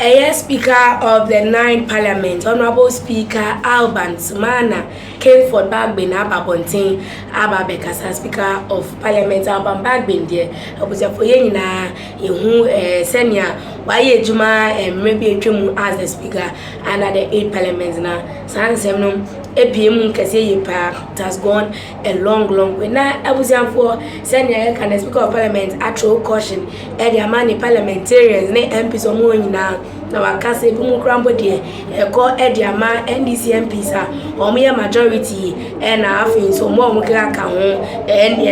Speaker of the 9th Parliament, Honorable Speaker Alban Sumana, came for Bagbin Ababontin, Ababekasa, Speaker of Parliament Alban Bagbin, dear. I was a foyena, who senior, why Juma, and maybe a Jumu as the Speaker, and at the 8th Parliament now. San Semnum, APM Kase Park has gone a long way. Now, I was young for senior and the Speaker of Parliament, actual caution, and the money parliamentarians, MPs or more now. Na wakase bi mu krambo de eko ediama NDC MPs omo ye majority na afin so mo omo kira ka ho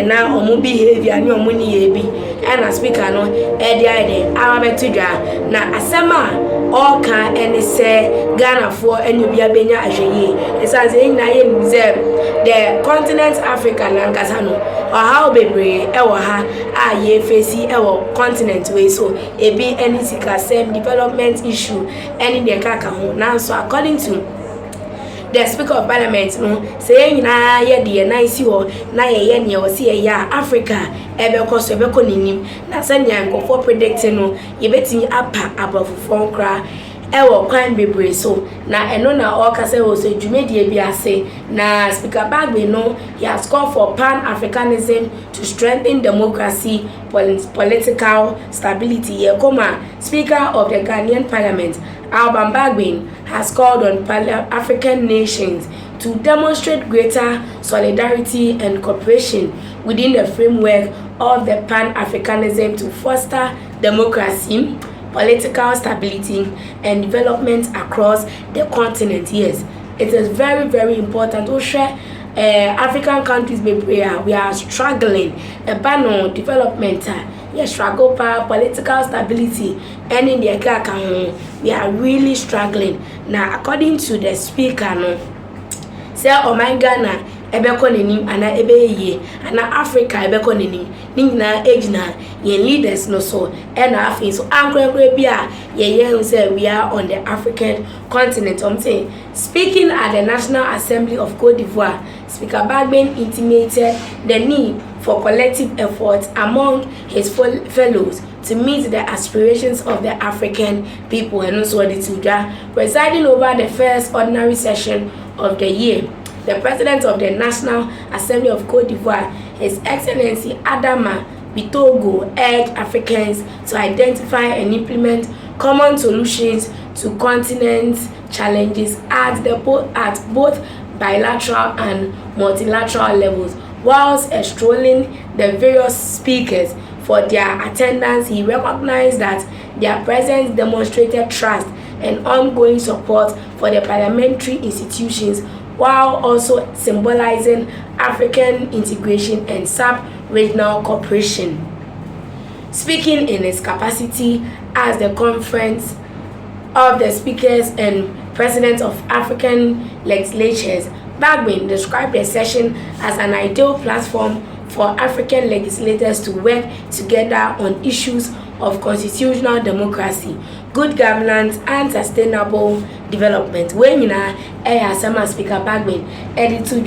na omo behavior ni omo ni ye bi na speaker no edia de amabetudwa na asema all kan ene se Ghana for enyo bia benya ahweye esanze nyina ye nze the continent Africa na nkasa no how bebre ewo ha ye face ewo continent we so ebi any sika same development issue any the kaka ho now. So according to the Speaker of Parliament no say na ye de na isi ho na ye ne o se ya Africa ebe so ebe ko ninim na sanya nkofo predicting no ye betimi apa abofofo nkra ewo kwan bebre so na eno na all kase wo so dwumedie bi ase na Speaker Bagbin no he has called for Pan-Africanism to strengthen democracy, political stability. Yekoma, Speaker of the Ghanaian Parliament Alban Bagbin has called on Pan-African nations to demonstrate greater solidarity and cooperation within the framework of the Pan-Africanism to foster democracy, political stability and development across the continent. Yes, it is very important to share African countries we are struggling about development. We struggle for political stability and in the Ghana we are really struggling. Now according to the speaker no say my Ghana ebeko nenim ana ebeye ana Africa ebeko nenim nina ejina ye leaders no so and afin so ankrekre bia ye say we are on the African continent. Saying speaking at the National Assembly of Cote d'Ivoire, Speaker Bagbin intimated the need for collective efforts among his fellows to meet the aspirations of the African people. And also the Tuja presiding over the first ordinary session of the year, the President of the National Assembly of Cote d'Ivoire, His Excellency Adama Bitogo, urged Africans to identify and implement common solutions to continent challenges at both bilateral and multilateral levels. Whilst extolling the various speakers for their attendance, he recognized that their presence demonstrated trust and ongoing support for the parliamentary institutions, while also symbolizing African integration and sub-regional cooperation. Speaking in his capacity as the Conference of the Speakers and Presidents of African Legislatures, Bagbin described the session as an ideal platform for African legislators to work together on issues of constitutional democracy, good governance, and sustainable development. When Speaker Bagbin edited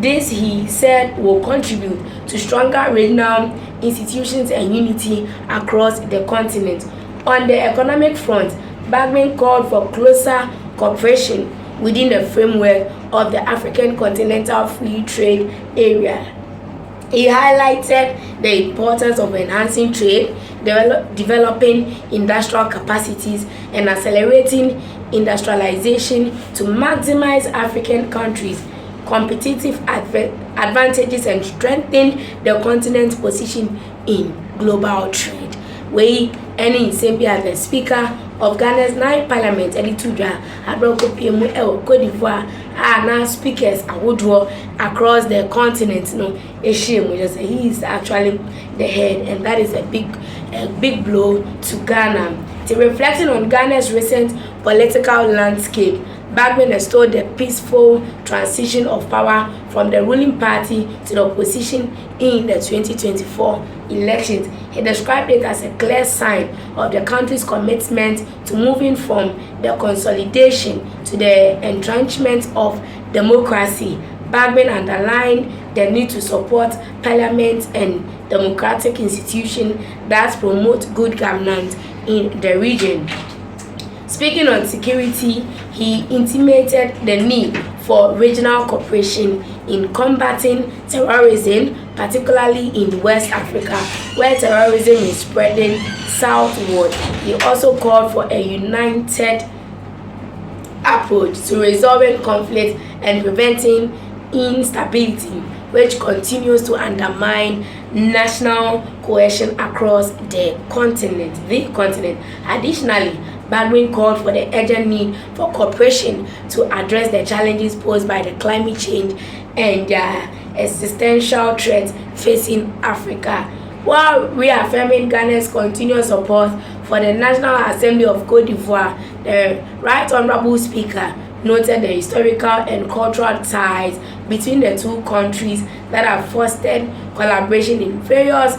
this, he said, will contribute to stronger regional institutions and unity across the continent. On the economic front, Bagbin called for closer cooperation within the framework of the African Continental Free Trade Area. He highlighted the importance of enhancing trade, developing industrial capacities, and accelerating industrialization to maximize African countries' competitive advantages and strengthen the continent's position in global trade. We any same as the Speaker of Ghana's 9th Parliament, Elituja, Abrokopiem, Cote d'Ivoire, are now speakers across the continent. No, he is actually the head, and that is a big blow to Ghana. To reflecting on Ghana's recent political landscape, Bagbin extolled the peaceful transition of power from the ruling party to the opposition in the 2024 elections. He described it as a clear sign of the country's commitment to moving from the consolidation to the entrenchment of democracy. Bagbin underlined the need to support parliament and democratic institutions that promote good governance in the region. Speaking on security, he intimated the need for regional cooperation in combating terrorism, particularly in West Africa, where terrorism is spreading southward. He also called for a united approach to resolving conflict and preventing instability, which continues to undermine national cohesion across the continent. Additionally, Bagbin called for the urgent need for cooperation to address the challenges posed by the climate change and existential threats facing Africa, while reaffirming Ghana's continuous support for the National Assembly of Cote d'Ivoire. The Right Honorable Speaker noted the historical and cultural ties between the two countries that have fostered collaboration in various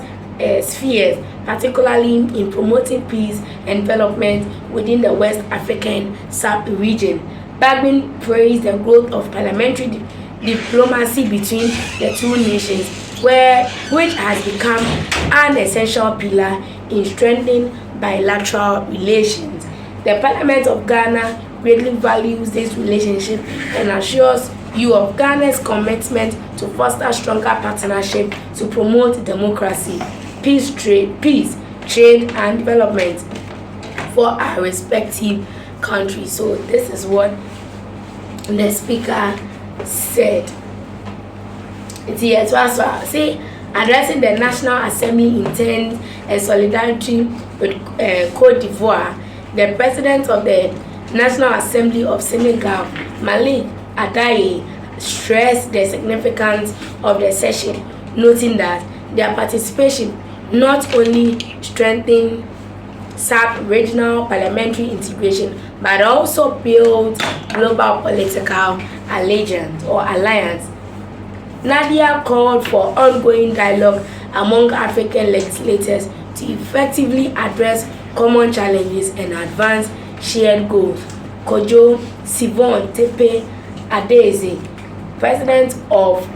spheres, particularly in promoting peace and development within the West African sub-region. Bagbin praised the growth of parliamentary diplomacy between the two nations, which has become an essential pillar in strengthening bilateral relations. The Parliament of Ghana greatly values this relationship and assures you of Ghana's commitment to foster stronger partnership to promote democracy, peace, trade, and development for our respective countries. So this is what the speaker said. Addressing the National Assembly intends a solidarity with Cote d'Ivoire, the president of the National Assembly of Senegal, Malik Adaye, stressed the significance of the session, noting that their participation not only strengthened sub-regional parliamentary integration but also builds global political alliance. Nadia called for ongoing dialogue among African legislators to effectively address common challenges and advance shared goals. Kojo Sivon Tepe Adeze, president of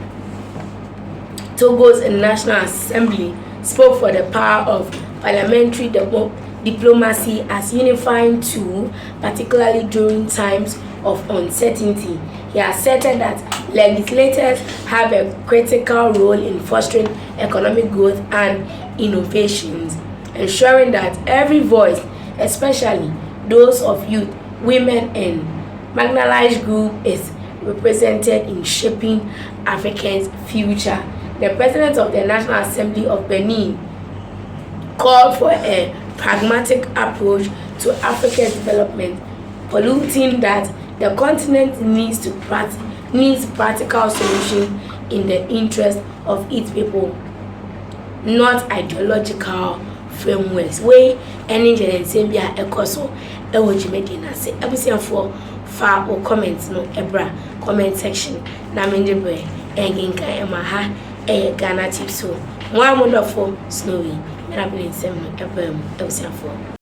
Togo's National Assembly, spoke for the power of parliamentary diplomacy as unifying tool, particularly during times of uncertainty. He asserted that legislators have a critical role in fostering economic growth and innovations, ensuring that every voice, especially those of youth, women, and marginalized groups, is represented in shaping Africa's future. The president of the National Assembly of Benin called for a pragmatic approach to Africa's development, polluting that the continent needs practical solutions in the interest of its people, not ideological frameworks. Way any Zambia Ecoso Ewojimedina say Abusianfo fa or comments no ebra comment section na menjebre enginka emaha Ghana tip so. One wonderful snowy. And I've been in 7 Abusianfo.